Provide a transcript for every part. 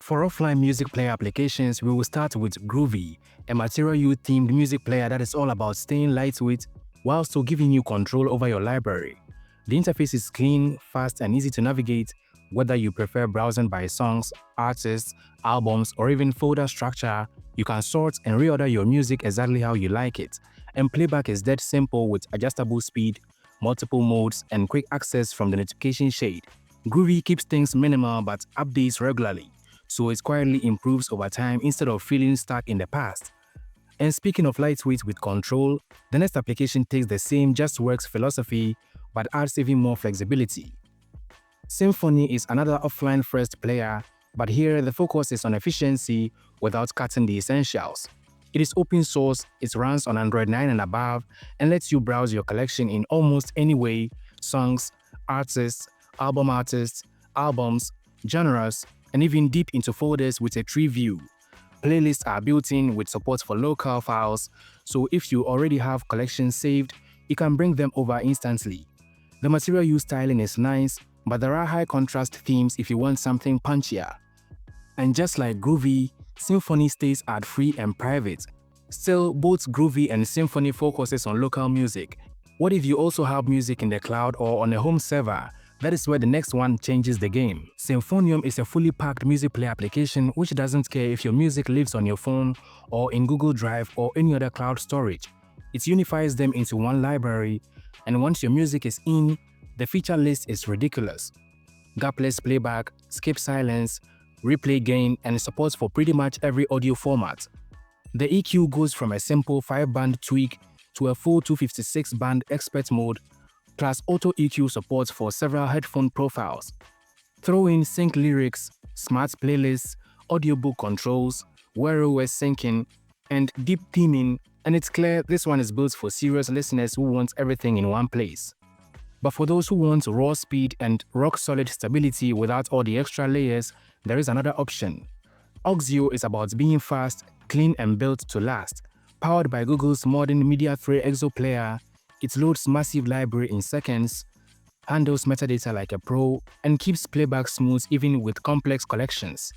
For offline music player applications, we will start with Groovy, a Material U themed music player that is all about staying lightweight while still giving you control over your library. The interface is clean, fast, and easy to navigate, whether you prefer browsing by songs, artists, albums, or even folder structure. You can sort and reorder your music exactly how you like it. And playback is dead simple with adjustable speed, multiple modes, and quick access from the notification shade. Groovy keeps things minimal but updates regularly, so it quietly improves over time instead of feeling stuck in the past. And speaking of lightweight with control, the next application takes the same just works philosophy but adds even more flexibility. Symphony is another offline-first player, but here the focus is on efficiency without cutting the essentials. It is open source, it runs on Android 9 and above, and lets you browse your collection in almost any way: songs, artists, albums, genres, and even deep into folders with a tree view. Playlists are built in with support for local files, so if you already have collections saved, you can bring them over instantly. The Material U styling is nice, but there are high contrast themes if you want something punchier. And just like Groovy, Symphony stays ad-free and private. Still, both Groovy and Symphony focuses on local music. What if you also have music in the cloud or on a home server? That is where the next one changes the game. Symphonium is a fully packed music player application which doesn't care if your music lives on your phone or in Google Drive or any other cloud storage. It unifies them into one library, and once your music is in, the feature list is ridiculous. Gapless playback, skip silence, replay gain, and support for pretty much every audio format. The EQ goes from a simple 5-band tweak to a full 256-band expert mode, plus auto EQ support for several headphone profiles. Throw in sync lyrics, smart playlists, audiobook controls, Wear OS syncing, and deep theming, and it's clear this one is built for serious listeners who want everything in one place. But for those who want raw speed and rock-solid stability without all the extra layers, there is another option. Auxio is about being fast, clean, and built to last. Powered by Google's modern Media 3 Exo player, it loads massive library in seconds, handles metadata like a pro, and keeps playback smooth even with complex collections.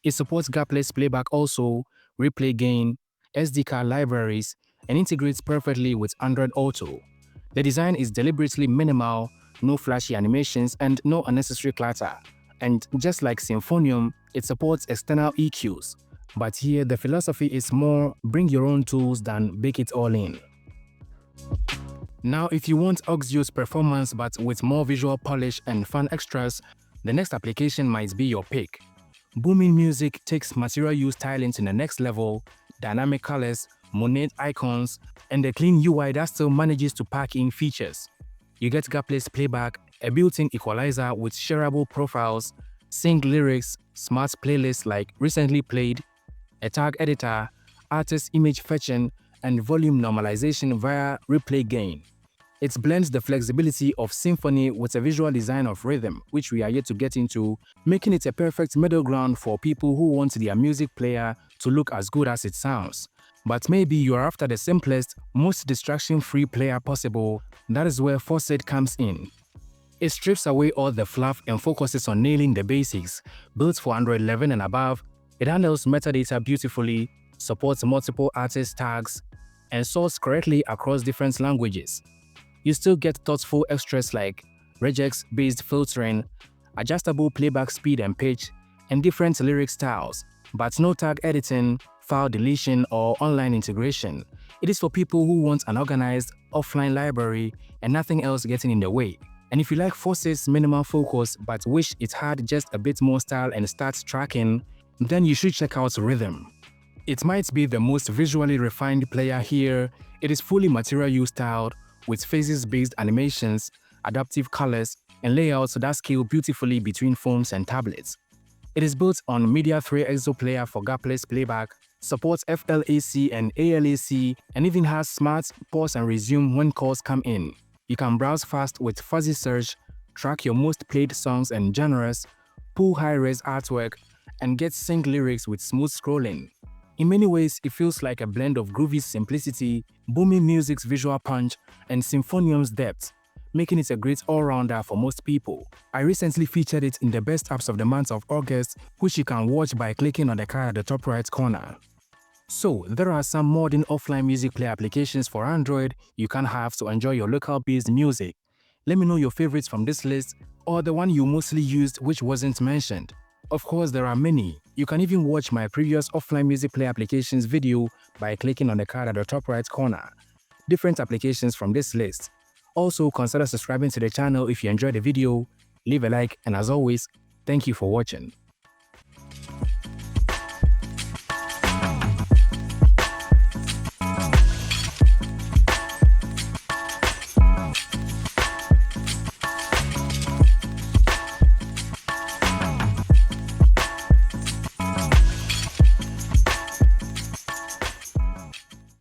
It supports gapless playback also, replay gain, SD card libraries, and integrates perfectly with Android Auto. The design is deliberately minimal, no flashy animations, and no unnecessary clutter. And just like Symphonium, it supports external EQs. But here the philosophy is more bring your own tools than bake it all in. Now, if you want Auxio's performance but with more visual polish and fun extras, the next application might be your pick. Booming Music takes Material U styling to the next level: dynamic colors, Monet icons, and a clean UI that still manages to pack in features. You get gapless playback, a built-in equalizer with shareable profiles, sync lyrics, smart playlists like recently played, a tag editor, artist image fetching, and volume normalization via replay gain. It blends the flexibility of Symphony with a visual design of rhythm, which we are yet to get into, making it a perfect middle ground for people who want their music player to look as good as it sounds. But maybe you are after the simplest, most distraction-free player possible. That is where Phocid comes in. It strips away all the fluff and focuses on nailing the basics. Built for Android 11 and above, it handles metadata beautifully, supports multiple artist tags, and sorts correctly across different languages. You still get thoughtful extras like regex-based filtering, adjustable playback speed and pitch, and different lyric styles, but no tag editing, file deletion, or online integration. It is for people who want an organized, offline library and nothing else getting in the way. And if you like Phocid minimal focus but wish it had just a bit more style and stats tracking, then you should check out Rhythm. It might be the most visually refined player here. It is fully Material U styled, with phases-based animations, adaptive colors, and layouts that scale beautifully between phones and tablets. It is built on Media 3 Exo player for gapless playback, supports FLAC and ALAC, and even has smart pause and resume when calls come in. You can browse fast with fuzzy search, track your most played songs and genres, pull high-res artwork, and get sync lyrics with smooth scrolling. In many ways, it feels like a blend of Groovy's simplicity, Booming Music's visual punch, and Symphonium's depth. making it a great all-rounder for most people. I recently featured it in the best apps of the month of August, which you can watch by clicking on the card at the top right corner. So, there are some modern offline music player applications for Android you can have to enjoy your local-based music. Let me know your favorites from this list, or the one you mostly used which wasn't mentioned. Of course, there are many. You can even watch my previous offline music player applications video by clicking on the card at the top right corner. Different applications from this list. Also, consider subscribing to the channel if you enjoyed the video, leave a like, and as always, thank you for watching.